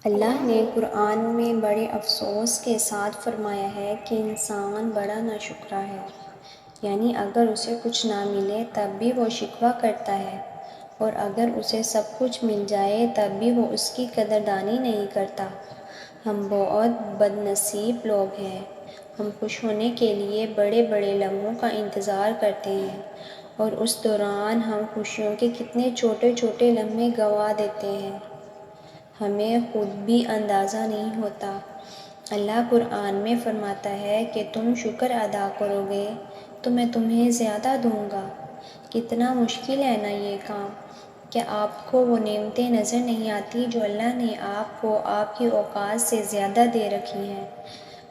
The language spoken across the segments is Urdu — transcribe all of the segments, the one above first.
اللہ نے قرآن میں بڑے افسوس کے ساتھ فرمایا ہے کہ انسان بڑا ناشکرا ہے، یعنی اگر اسے کچھ نہ ملے تب بھی وہ شکوہ کرتا ہے، اور اگر اسے سب کچھ مل جائے تب بھی وہ اس کی قدردانی نہیں کرتا۔ ہم بہت بد نصیب لوگ ہیں۔ ہم خوش ہونے کے لیے بڑے بڑے لمحوں کا انتظار کرتے ہیں، اور اس دوران ہم خوشیوں کے کتنے چھوٹے چھوٹے لمحے گنوا دیتے ہیں، ہمیں خود بھی اندازہ نہیں ہوتا۔ اللہ قرآن میں فرماتا ہے کہ تم شکر ادا کرو گے تو میں تمہیں زیادہ دوں گا۔ کتنا مشکل ہے نا یہ کام! کیا آپ کو وہ نعمتیں نظر نہیں آتی جو اللہ نے آپ کو آپ کی اوقات سے زیادہ دے رکھی ہیں؟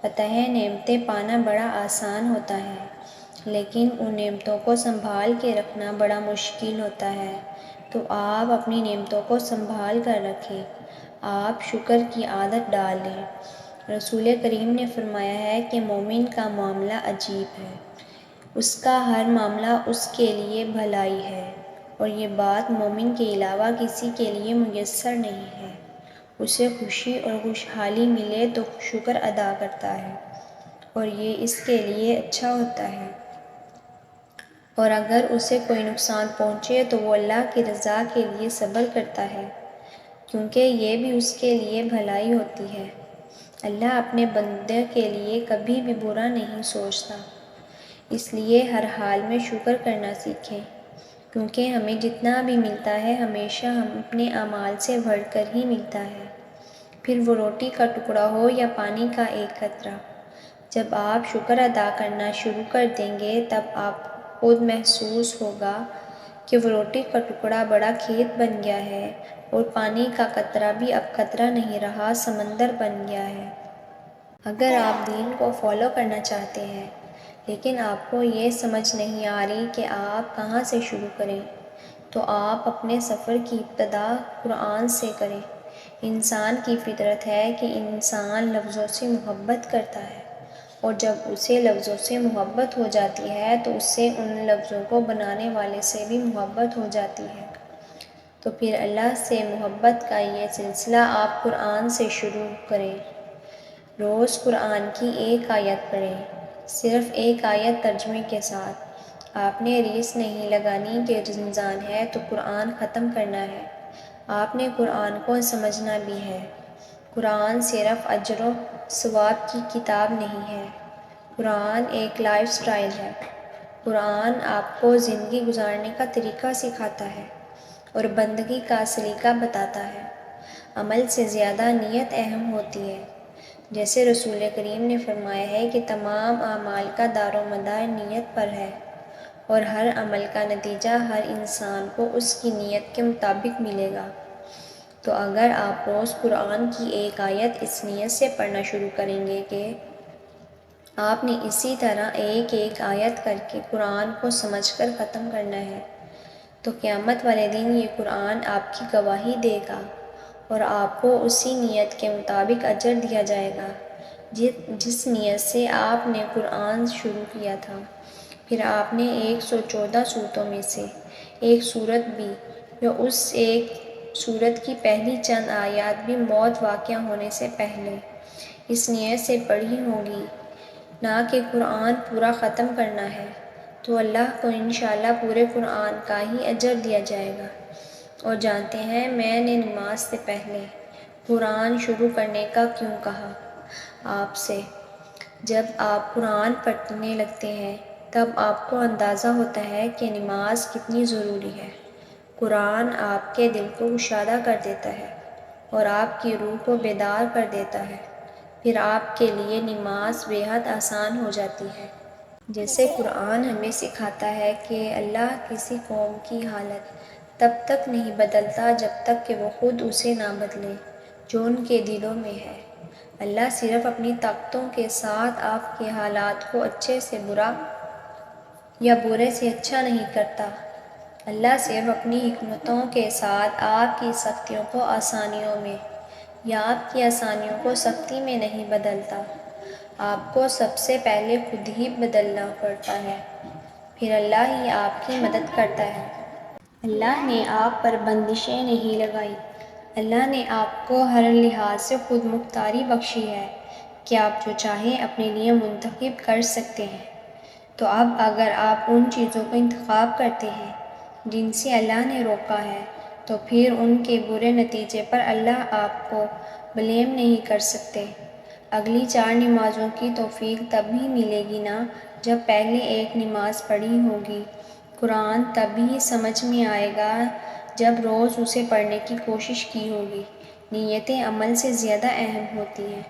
پتہ ہے نعمتیں پانا بڑا آسان ہوتا ہے، لیکن ان نعمتوں کو سنبھال کے رکھنا بڑا مشکل ہوتا ہے۔ تو آپ اپنی نعمتوں کو سنبھال کر رکھیں، آپ شکر کی عادت ڈال لیں۔ رسول کریم نے فرمایا ہے کہ مومن کا معاملہ عجیب ہے، اس کا ہر معاملہ اس کے لیے بھلائی ہے، اور یہ بات مومن کے علاوہ کسی کے لیے میسر نہیں ہے۔ اسے خوشی اور خوشحالی ملے تو شکر ادا کرتا ہے، اور یہ اس کے لیے اچھا ہوتا ہے، اور اگر اسے کوئی نقصان پہنچے تو وہ اللہ کی رضا کے لیے صبر کرتا ہے، کیونکہ یہ بھی اس کے لیے بھلائی ہوتی ہے۔ اللہ اپنے بندے کے لیے کبھی بھی برا نہیں سوچتا، اس لیے ہر حال میں شکر کرنا سیکھیں، کیونکہ ہمیں جتنا بھی ملتا ہے ہمیشہ ہم اپنے اعمال سے بڑھ کر ہی ملتا ہے، پھر وہ روٹی کا ٹکڑا ہو یا پانی کا ایک قطرہ۔ جب آپ شکر ادا کرنا شروع کر دیں گے تب آپ خود محسوس ہوگا کہ وہ روٹی کا ٹکڑا بڑا کھیت بن گیا ہے، اور پانی کا قطرہ بھی اب قطرہ نہیں رہا، سمندر بن گیا ہے۔ اگر آپ دین کو فالو کرنا چاہتے ہیں لیکن آپ کو یہ سمجھ نہیں آ رہی کہ آپ کہاں سے شروع کریں، تو آپ اپنے سفر کی ابتدا قرآن سے کریں۔ انسان کی فطرت ہے کہ انسان لفظوں سے محبت کرتا ہے، اور جب اسے لفظوں سے محبت ہو جاتی ہے تو اسے ان لفظوں کو بنانے والے سے بھی محبت ہو جاتی ہے۔ تو پھر اللہ سے محبت کا یہ سلسلہ آپ قرآن سے شروع کریں۔ روز قرآن کی ایک آیت پڑھیں، صرف ایک آیت ترجمے کے ساتھ۔ آپ نے ریس نہیں لگانی کہ رمضان ہے تو قرآن ختم کرنا ہے، آپ نے قرآن کو سمجھنا بھی ہے۔ قرآن صرف اجر و ثواب کی کتاب نہیں ہے، قرآن ایک لائف سٹائل ہے۔ قرآن آپ کو زندگی گزارنے کا طریقہ سکھاتا ہے، اور بندگی کا سلیقہ بتاتا ہے۔ عمل سے زیادہ نیت اہم ہوتی ہے۔ جیسے رسول کریم نے فرمایا ہے کہ تمام اعمال کا دار و مدار نیت پر ہے، اور ہر عمل کا نتیجہ ہر انسان کو اس کی نیت کے مطابق ملے گا۔ تو اگر آپ روز قرآن کی ایک آیت اس نیت سے پڑھنا شروع کریں گے کہ آپ نے اسی طرح ایک ایک آیت کر کے قرآن کو سمجھ کر ختم کرنا ہے، تو قیامت والے دن یہ قرآن آپ کی گواہی دے گا، اور آپ کو اسی نیت کے مطابق اجر دیا جائے گا جس نیت سے آپ نے قرآن شروع کیا تھا۔ پھر آپ نے 114 سورتوں میں سے ایک سورت بھی، یا اس ایک سورت کی پہلی چند آیات بھی موت واقع ہونے سے پہلے اس نیت سے پڑھی ہوں گی، نہ کہ قرآن پورا ختم کرنا ہے، تو اللہ کو انشاءاللہ پورے قرآن کا ہی اجر دیا جائے گا۔ اور جانتے ہیں میں نے نماز سے پہلے قرآن شروع کرنے کا کیوں کہا آپ سے؟ جب آپ قرآن پڑھنے لگتے ہیں تب آپ کو اندازہ ہوتا ہے کہ نماز کتنی ضروری ہے۔ قرآن آپ کے دل کو کشادہ کر دیتا ہے، اور آپ کی روح کو بیدار کر دیتا ہے، پھر آپ کے لیے نماز بے حد آسان ہو جاتی ہے۔ جیسے قرآن ہمیں سکھاتا ہے کہ اللہ کسی قوم کی حالت تب تک نہیں بدلتا جب تک کہ وہ خود اسے نہ بدلے جو ان کے دلوں میں ہے۔ اللہ صرف اپنی طاقتوں کے ساتھ آپ کے حالات کو اچھے سے برا یا برے سے اچھا نہیں کرتا۔ اللہ صرف اپنی حکمتوں کے ساتھ آپ کی سختیوں کو آسانیوں میں یا آپ کی آسانیوں کو سختی میں نہیں بدلتا۔ آپ کو سب سے پہلے خود ہی بدلنا پڑتا ہے، پھر اللہ ہی آپ کی مدد کرتا ہے۔ اللہ نے آپ پر بندشیں نہیں لگائیں، اللہ نے آپ کو ہر لحاظ سے خود مختاری بخشی ہے کہ آپ جو چاہیں اپنے لیے منتخب کر سکتے ہیں۔ تو اب اگر آپ ان چیزوں کو انتخاب کرتے ہیں جن سے اللہ نے روکا ہے تو پھر ان کے برے نتیجے پر اللہ آپ کو بلیم نہیں کر سکتے۔ اگلی 4 نمازوں کی توفیق تب ہی ملے گی نا جب پہلے ایک نماز پڑھی ہوگی۔ قرآن تب ہی سمجھ میں آئے گا جب روز اسے پڑھنے کی کوشش کی ہوگی۔ نیتیں عمل سے زیادہ اہم ہوتی ہیں۔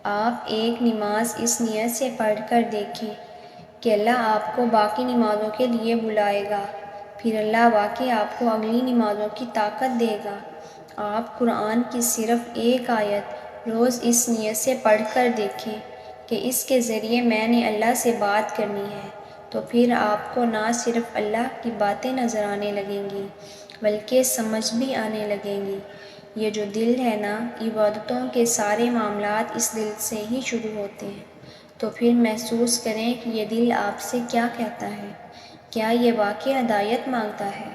آپ ایک نماز اس نیت سے پڑھ کر دیکھیں کہ اللہ آپ کو باقی نمازوں کے لیے بلائے گا، پھر اللہ واقعی آپ کو اگلی نمازوں کی طاقت دے گا۔ آپ قرآن کی صرف ایک آیت روز اس نیت سے پڑھ کر دیکھیں کہ اس کے ذریعے میں نے اللہ سے بات کرنی ہے، تو پھر آپ کو نہ صرف اللہ کی باتیں نظر آنے لگیں گی بلکہ سمجھ بھی آنے لگیں گی۔ یہ جو دل ہے نا، عبادتوں کے سارے معاملات اس دل سے ہی شروع ہوتے ہیں، تو پھر محسوس کریں کہ یہ دل آپ سے کیا کہتا ہے۔ کیا یہ واقعی ہدایت مانگتا ہے؟